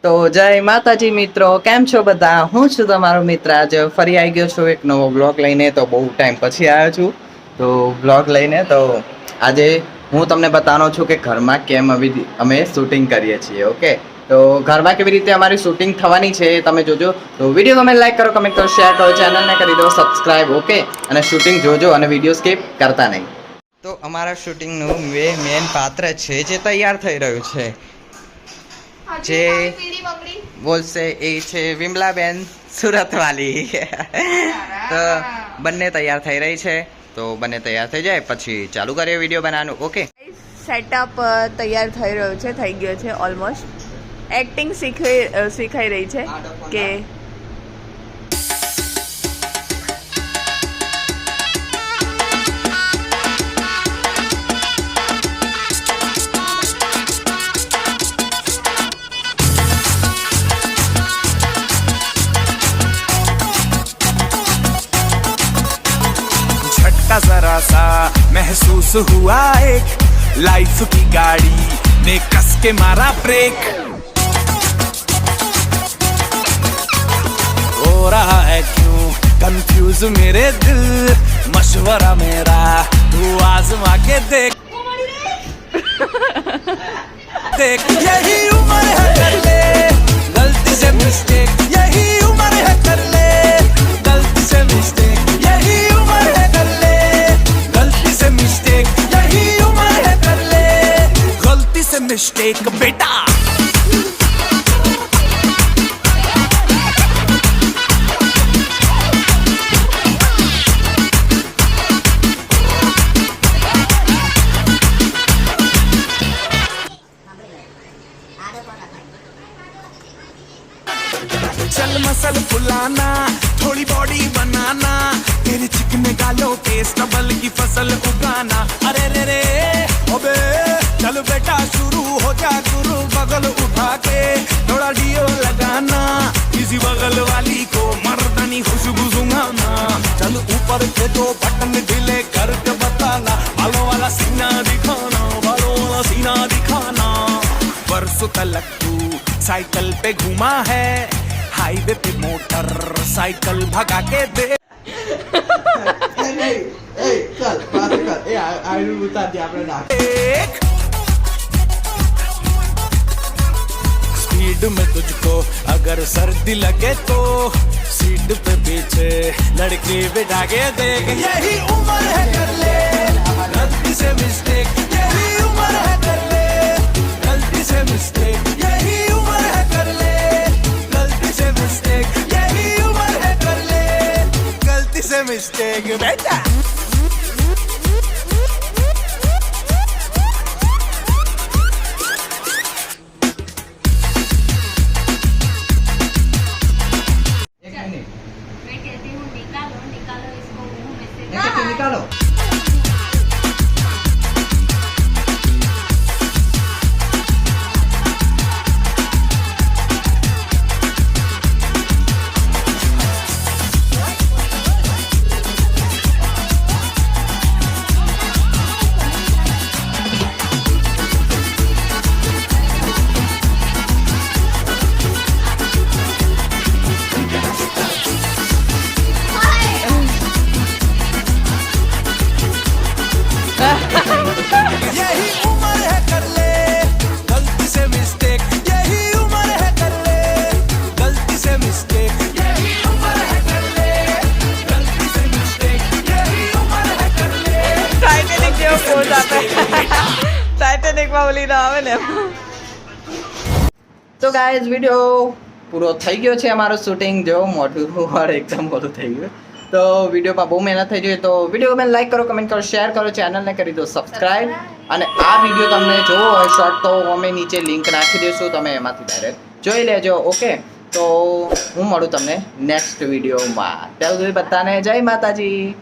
તો જય માતાજી મિત્રો, કેમ છો બધા? હું છું તમારો મિત્ર. આજે ફરી આવી ગયો છું એક નવો બ્લોગ લઈને. તો બહુ ટાઈમ પછી આવ્યો છું તો બ્લોગ લઈને. તો આજે હું તમને બતાવવાનો છું કે ઘરમાં કેમ અમે શૂટિંગ કરીએ છીએ. ઓકે, તો ઘરમાં કેવી રીતે અમારી શૂટિંગ થવાની છે એ તમે જોજો. તો વિડીયો તમે લાઈક કરો, કમેન્ટ કરો, શેર કરો, ચેનલને કરી દો સબસ્ક્રાઈબ. ઓકે, અને શૂટિંગ જોજો અને વિડીયો સ્કીપ કરતા નહીં. તો અમારા શૂટિંગનું મેન પાત્ર છે જે તૈયાર થઈ રહ્યું છે, જે બોલશે એ છે વિમલાબેન સુરતવાલી. તો બંને તૈયાર થઈ રહી છે, તો બંને તૈયાર થઈ જાય પછી ચાલુ કરીએ વિડીયો બનાવવાનું. ઓકે, સેટઅપ તૈયાર થઈ રહ્યો છે, થઈ ગયો છે ઓલમોસ્ટ. એક્ટિંગ શીખાઈ રહી છે કે जरा सा महसूस हुआ एक लाइफ की गाड़ी ने कस के मारा ब्रेक हो रहा है क्यों कंफ्यूज मेरे दिल मशवरा मेरा तू आजमा के देख देख यही उम्र है कर ले गलती से मिस्टेक यही उम्र है कर ले गलती से मिस्टेक यही उम्र है कर ले मिस्टेक यही उम्र है कर ले गलती से मिस्टेक बेटा. चल मसल फुलाना थोड़ी बॉडी बनाना तेरे चिकने गालों के स्टबल की फसल उगाना. अरे रे रे अबे चल बेटा शुरू हो जा गुरु बगल उठा के थोड़ा डियो लगाना किसी बगल वाली को मर्दानी खुशबू सुंघाना. चल ऊपर के दो बटन ढीले करके बताना बालों वाला सीना दिखाना बालों वाला सीना दिखाना. बरसों तलक तू साइकिल पे घूमा है हाईवे पे मोटर साइकिल भगा के दे. स्पीड में तुझको अगर सर्दी लगे तो सीट पे पीछे लड़की बिठा के देख यही उम्र है कर ले गलती से मिस्टेक यही उम्र है कर ले गलती से मिस्टेक यही उम्र है कर ले गलती से मिस्टेक यही उम्र है कर ले गलती से मिस्टेक बेटा. निकालो. यही उम्र है कर ले गलती से मिस्टेक यही उम्र है कर ले गलती से मिस्टेक यही उम्र है कर ले गलती से मिस्टेक यही उम्र है कर ले. ટાઇટેનિક જેવો પોઝ આપે. ટાઇટેનિકમાં ઓલી ના આવે ને. તો ગાઈઝ વિડીયો પૂરો થઈ ગયો છે અમારો શૂટિંગ. જો મોઢું એકદમ મોટું થઈ ગયું. તો વિડીયોમાં બહુ મહેનત થઈ જોઈએ. તો વિડીયો તમે લાઈક કરો, કમેન્ટ કરો, શેર કરો, ચેનલને કરી દો સબસ્ક્રાઈબ. અને આ વિડીયો તમને જોવો હોય શોર્ટ તો અમે નીચે લિંક નાખી દઈશું, તમે એમાંથી ડાયરેક્ટ જોઈ લેજો. ઓકે, તો હું મળું તમને નેક્સ્ટ વિડીયોમાં. ત્યાં સુધી બધાને જય માતાજી.